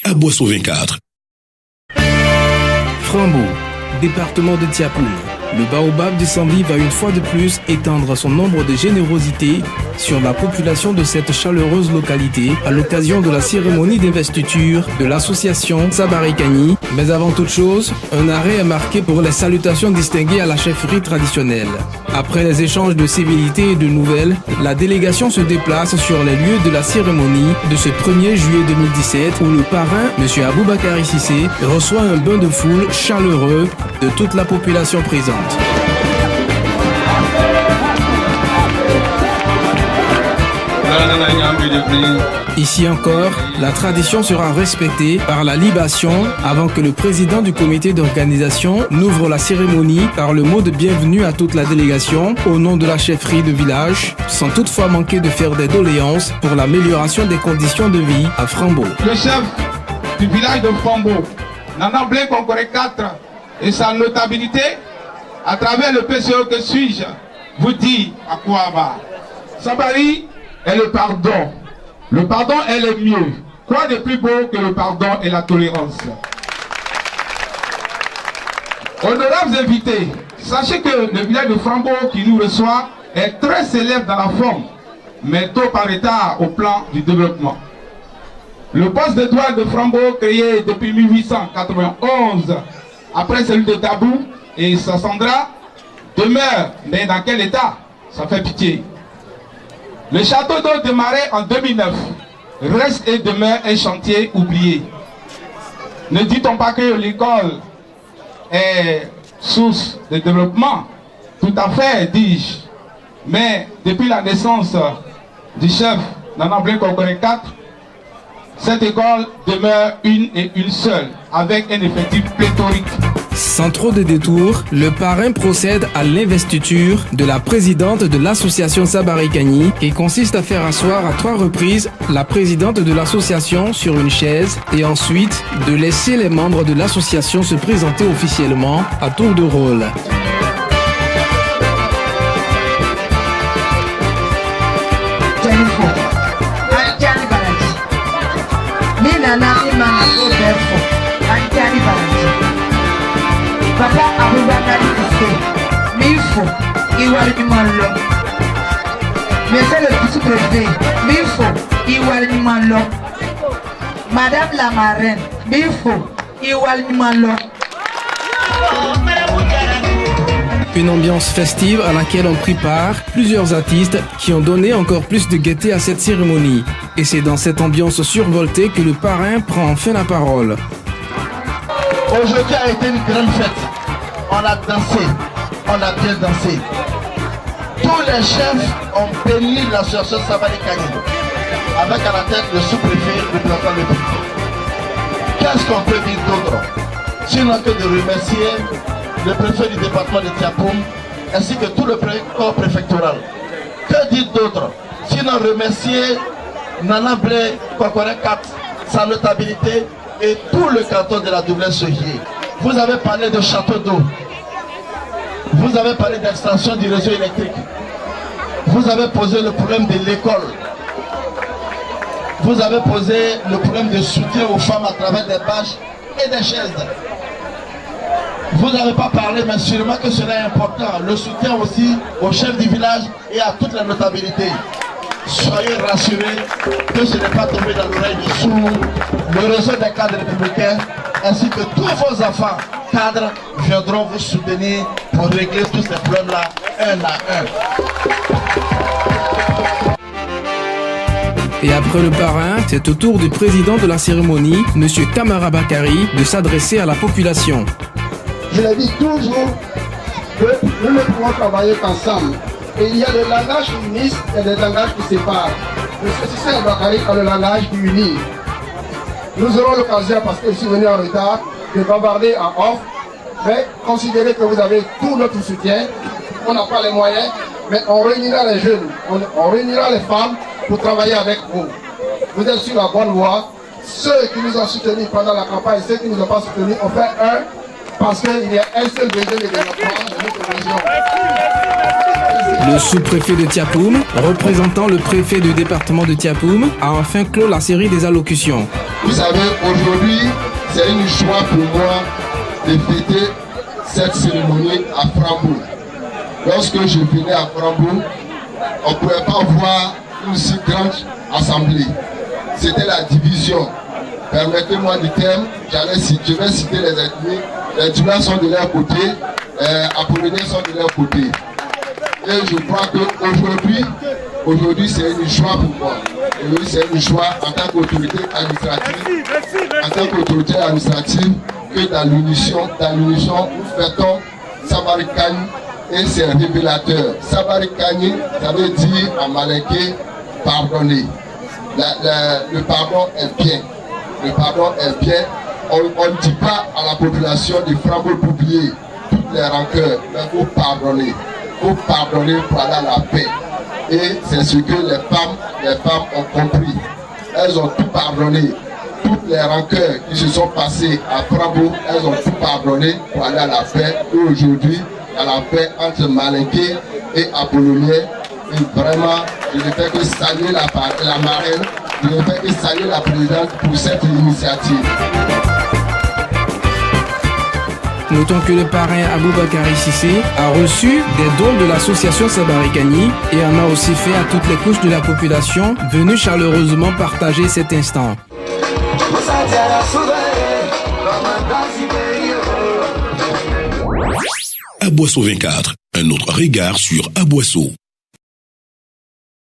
à Boisseau 24. Frambo, département de Tiapoum. Le baobab du Sambi va une fois de plus étendre son nombre de générosité sur la population de cette chaleureuse localité à l'occasion de la cérémonie d'investiture de l'association Sabarikani. Mais avant toute chose, un arrêt est marqué pour les salutations distinguées à la chefferie traditionnelle. Après les échanges de civilités et de nouvelles, la délégation se déplace sur les lieux de la cérémonie de ce 1er juillet 2017 où le parrain, M. Aboubakari Sissé, reçoit un bain de foule chaleureux de toute la population présente. Ici encore, la tradition sera respectée par la libation avant que le président du comité d'organisation n'ouvre la cérémonie par le mot de bienvenue à toute la délégation au nom de la chefferie de village, sans toutefois manquer de faire des doléances pour l'amélioration des conditions de vie à Frambo. Le chef du village de Frambo, Nana Blé Concoré 4 et sa notabilité, à travers le PCE que suis-je, vous dit à Kouaba. Sabari est le pardon. Le pardon est le mieux. Quoi de plus beau que le pardon et la tolérance? Honorables invités, sachez que le village de Frambo qui nous reçoit est très célèbre dans la forme, mais tôt par retard au plan du développement. Le poste de douane de Frambo, créé depuis 1891, après celui de Tabou et Sassandra, demeure, mais dans quel état? Ça fait pitié. Le château d'eau démarré en 2009 reste et demeure un chantier oublié. Ne dit-on pas que l'école est source de développement? Tout à fait, dis-je. Mais depuis la naissance du chef Nana Blé Concoré 4, cette école demeure une et une seule, avec un effectif pléthorique. Sans trop de détours, le parrain procède à l'investiture de la présidente de l'association Sabarikani, qui consiste à faire asseoir à 3 reprises la présidente de l'association sur une chaise et ensuite de laisser les membres de l'association se présenter officiellement à tour de rôle. Papa Aboubakari Sissé, Mifo, Iwal Nimalo. Monsieur le vice-préfet, Mifo, Iwal Nimalo. Madame la marraine, Mifo, Iwal Nimalo. Une ambiance festive à laquelle ont pris part plusieurs artistes qui ont donné encore plus de gaieté à cette cérémonie. Et c'est dans cette ambiance survoltée que le parrain prend enfin la parole. Aujourd'hui a été une grande fête. On a dansé, on a bien dansé. Tous les chefs ont béni l'association Sabarikani, avec à la tête le sous-préfet représentant le préfet. Qu'est-ce qu'on peut dire d'autre? Sinon que de remercier le préfet du département de Tiapoum, ainsi que tout le corps préfectoral. Que dire d'autre? Sinon remercier Nana Blé Concoré 4, sa notabilité, et tout le canton de la Double-Sohier. Vous avez parlé de château d'eau. Vous avez parlé d'extension du réseau électrique. Vous avez posé le problème de l'école. Vous avez posé le problème de soutien aux femmes à travers des bâches et des chaises. Vous n'avez pas parlé, mais sûrement que cela est important. Le soutien aussi au chef du village et à toute la notabilité. Soyez rassurés que ce n'est pas tombé dans l'oreille du sourd. Le réseau des cadres républicains ainsi que tous vos enfants cadres viendront vous soutenir pour régler tous ces problèmes-là un à un. Et après le parrain, c'est au tour du président de la cérémonie, M. Kamara Bakari, de s'adresser à la population. Je le dis toujours que nous ne pouvons travailler qu'ensemble. Et il y a des langages qui unissent et des langages qui séparent. M. Sissé Bakari a le langage qui unit. Nous aurons l'occasion, parce que je suis venu en retard, de bavarder en off, mais considérez que vous avez tout notre soutien. On n'a pas les moyens, mais on réunira les jeunes, on réunira les femmes pour travailler avec vous. Vous êtes sur la bonne voie. Ceux qui nous ont soutenus pendant la campagne, ceux qui ne nous ont pas soutenus, on fait un, parce qu'il y a un seul besoin de développement de notre région. Le sous-préfet de Tiapoum, représentant le préfet du département de Tiapoum, a enfin clos la série des allocutions. Vous savez, aujourd'hui, c'est une joie pour moi de fêter cette cérémonie à Frambourg. Lorsque je venais à Frambourg, on ne pouvait pas voir une si grande assemblée. C'était la division. Permettez-moi du terme, je vais citer les ethnies. Les Tula sont de leur côté, les Apollinaires sont de leur côté. Et je crois qu'aujourd'hui c'est une joie pour moi. Aujourd'hui c'est une joie en tant qu'autorité administrative, que dans l'unition, nous fêtons Sabarikani et c'est révélateur. Sabarikani, ça veut dire en malinqué pardonner. Le pardon est bien. Le pardon est bien. On ne dit pas à la population de Frambourg-Poublier toutes les rancœurs, mais il faut pardonner. Il faut pardonner pour aller à la paix. Et c'est ce que les femmes ont compris. Elles ont tout pardonné. Toutes les rancœurs qui se sont passées à Frambourg, elles ont tout pardonné pour aller à la paix. Et aujourd'hui, à la paix entre Malinké et Apollinaire. Et vraiment, je ne fais que saluer la marraine, je ne fais que saluer la présidente pour cette initiative. Notons que le parrain Aboubakari Sissé a reçu des dons de l'association Sabarikani et en a aussi fait à toutes les couches de la population venues chaleureusement partager cet instant. Aboisseau 24, un autre regard sur Aboisseau.